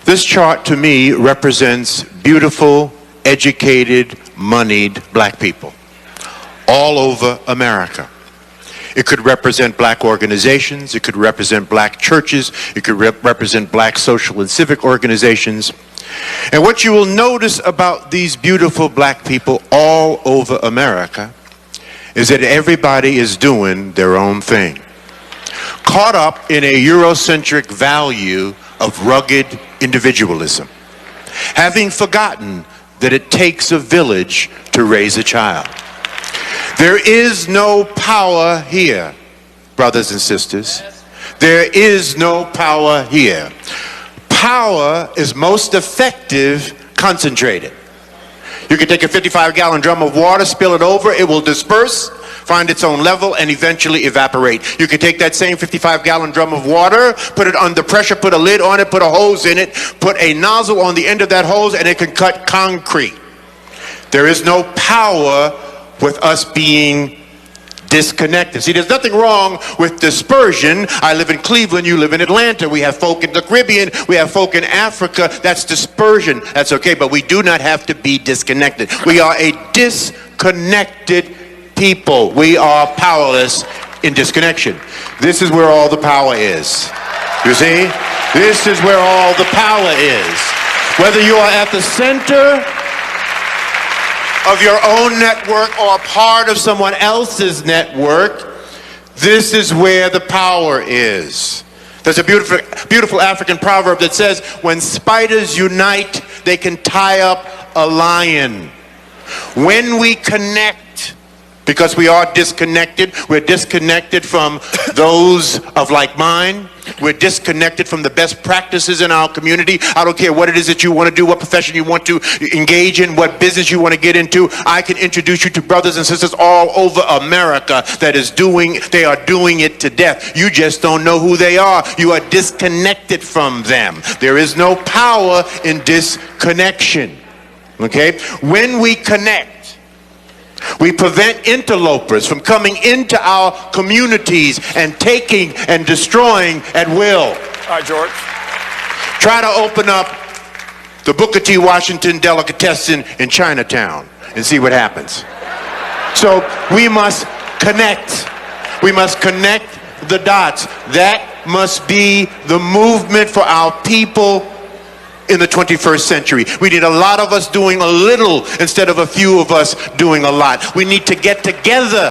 This chart to me represents beautiful, educated, moneyed black people all over America. It could represent black organizations, it could represent black churches, it could represent black social and civic organizations. And what you will notice about these beautiful black people all over America is that everybody is doing their own thing, caught up in a Eurocentric value of rugged individualism, having forgotten that it takes a village to raise a child. There is no power here, brothers and sisters. There is no power here. Power is most effective concentrated. You can take a 55-gallon drum of water, spill it over, it will disperse, find its own level, and eventually evaporate. You can take that same 55-gallon drum of water, put it under pressure, put a lid on it, put a hose in it, put a nozzle on the end of that hose, and it can cut concrete. There is no power with us being disconnected. See, there's nothing wrong with dispersion. I live in Cleveland, you live in Atlanta. We have folk in the Caribbean, we have folk in Africa. That's dispersion. That's okay, but we do not have to be disconnected. We are a disconnected people. We are powerless in disconnection. This is where all the power is. You see? This is where all the power is. Whether you are at the center of your own network or a part of someone else's network, this is where the power is. There's a beautiful African proverb that says, when spiders unite, they can tie up a lion. When we connect, because we are disconnected, we're disconnected from those of like mind. We're disconnected from the best practices in our community. I don't care what it is that you want to do, what profession you want to engage in, what business you want to get into. I can introduce you to brothers and sisters all over America they are doing it to death. You just don't know who they are. You are disconnected from them. There is no power in disconnection. Okay? When we connect, we prevent interlopers from coming into our communities and taking and destroying at will. All right, George. Try to open up the Booker T. Washington delicatessen in Chinatown and see what happens. So we must connect. We must connect the dots. That must be the movement for our people in the 21st century. We need a lot of us doing a little instead of a few of us doing a lot. We need to get together